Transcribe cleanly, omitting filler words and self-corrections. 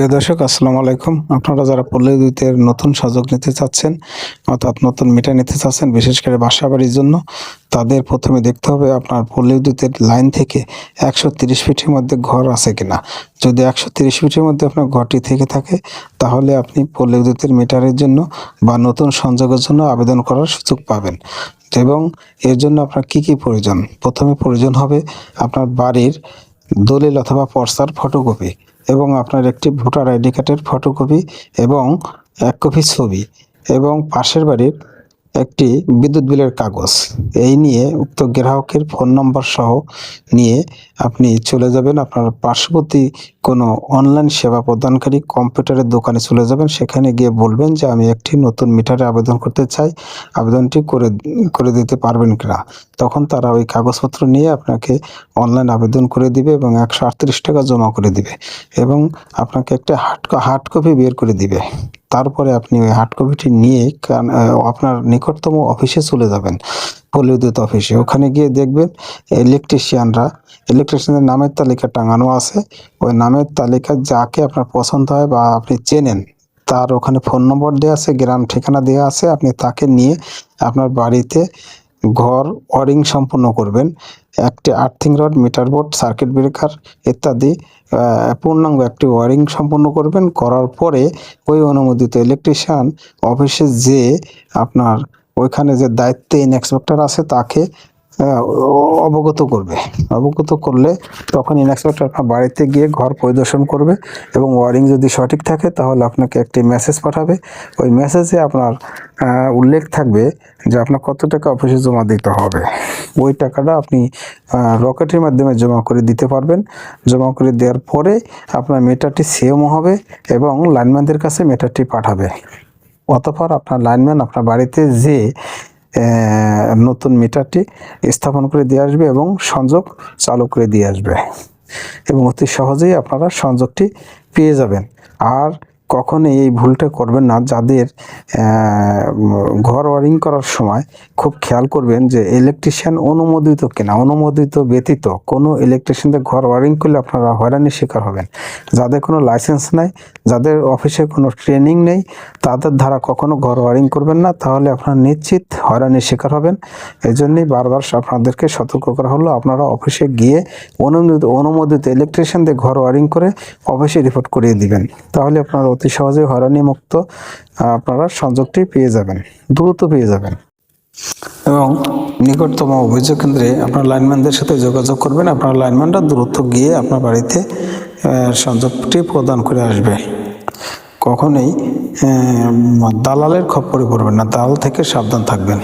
প্রিয় দর্শক, আসসালামু আলাইকুম। আপনারা যারা পল্লী বিদ্যুতের নতুন সংযোগ নিতে চাচ্ছেন অর্থাৎ নতুন মিটার নিতে চাচ্ছেন, বিশেষ করে বাসাবাড়ির জন্য, তাদের প্রথমে দেখতে হবে আপনার পল্লী বিদ্যুতের লাইন থেকে 130 ফিটের মধ্যে ঘর আছে কিনা। যদি 130 ফিটের মধ্যে আপনার ঘরটি থেকে থাকে, তাহলে আপনি পল্লী বিদ্যুতের মিটারের জন্য বা নতুন সংযোগের জন্য আবেদন করার সুযোগ পাবেন। এবং এর জন্য আপনার কি কি প্রয়োজন? প্রথমে প্রয়োজন হবে আপনার বাড়ির দলিল অথবা পর্চার ফটোকপি এবং আপনার একটি ভোটার আইডি কার্ডের ফটোকপি এবং 1 কপি ছবি এবং পাশের বাড়ির একটি বিদ্যুৎ বিলের কাগজ। এই নিয়ে উক্ত গ্রাহকের ফোন নম্বর সহ নিয়ে আপনি চলে যাবেন আপনার পার্শ্ববর্তী কোনো অনলাইন সেবা প্রদানকারী কম্পিউটারের দোকানে চলে যাবেন। সেখানে গিয়ে বলবেন যে আমি একটি নতুন মিটারে আবেদন করতে চাই, আবেদনটি করে দিতে পারবেন কিনা। তখন তারা ওই কাগজপত্র নিয়ে আপনাকে অনলাইন আবেদন করে দিবে এবং 138 টাকা জমা করে দিবে এবং আপনাকে একটা হার্ড কপি বের করে দিবে। তারপরে আপনি ওই হার্ড কপিটি নিয়ে আপনার নিকটতম অফিসে চলে যাবেন, পল্লী বিদ্যুৎ অফিসে। ওখানে গিয়ে দেখবেন ইলেকট্রিশিয়ানের নামের তালিকা টাঙানো আছে। ওই নামের তালিকা যাকে আপনার পছন্দ হয় বা আপনি চেনেন, তার ওখানে ফোন নম্বর দেওয়া আছে, গ্রাম ঠিকানা দেওয়া আছে। আপনি তাকে নিয়ে আপনার বাড়িতে ঘর ওয়ারিং সম্পন্ন করবেন। একটি earthing rod, metre board, circuit breaker ইত্যাদি পূর্ণাঙ্গ একটি ওয়ারিং সম্পন্ন করবেন। করার পরে ওই অনুমোদিত ইলেকট্রিশিয়ান অফিসে যেয়ে আপনার ওইখানে যে দায়িত্বে ইনস্পেক্টর আছে তাকে অবগত করবে। অবগত করলে তখন ইনস্পেক্টর আপনার বাড়িতে গিয়ে ঘর পরিদর্শন করবে এবং ওয়ারিং যদি সঠিক থাকে তাহলে আপনাকে একটি মেসেজ পাঠাবে। ওই মেসেজে আপনার উল্লেখ থাকবে যে আপনার কত টাকা অফিসে জমা দিতে হবে। ওই টাকাটা আপনি রকেটের মাধ্যমে জমা করে দিতে পারবেন। জমা করে দেওয়ার পরে আপনার মিটারটি সেম হবে এবং লাইনম্যানদের কাছে মিটারটি পাঠাবে। অতঃপর আপনার লাইনম্যান আপনার বাড়িতে যে নতুন মিটারটি স্থাপন করে দিয়ে আসবে এবং সংযোগ চালু করে দিয়ে আসবে এবং অতি সহজেই আপনারা সংযোগটি পেয়ে যাবেন। আর কখনোই এই ভুলটা করবেন না। যাদের ঘর ওয়ারিং করার সময় খুব খেয়াল করবেন যে ইলেকট্রিশিয়ান অনুমোদিত কিনা। অনুমোদিত ব্যতীত কোনো ইলেকট্রিশিয়ানদের ঘর ওয়ারিং করলে আপনারা হয়রানির শিকার হবেন। যাদের কোনো লাইসেন্স নেই, যাদের অফিসে কোনো ট্রেনিং নেই, তাদের দ্বারা কখনো ঘর ওয়ারিং করবেন না, তাহলে আপনারা নিশ্চিত হয়রানির শিকার হবেন। এই জন্যই বারবার আপনাদেরকে সতর্ক করা হলো, আপনারা অফিসে গিয়ে অনুমোদিত ইলেকট্রিশিয়ানদের ঘর ওয়ারিং করে অফিসে রিপোর্ট করিয়ে দিবেন। তাহলে আপনারা অতি সহজে হয়রানি মুক্ত আপনারা সংযোগটি পেয়ে যাবেন, দ্রুত পেয়ে যাবেন। এবং নিকটতম অভিযোগ কেন্দ্রে আপনার লাইনম্যানদের সাথে যোগাযোগ করবেন। আপনার লাইনম্যানরা দ্রুত গিয়ে আপনার বাড়িতে সংযোগটি প্রদান করে আসবে। কখনোই দালালের খপ্পরে পড়বেন না, দালাল থেকে সাবধান থাকবেন।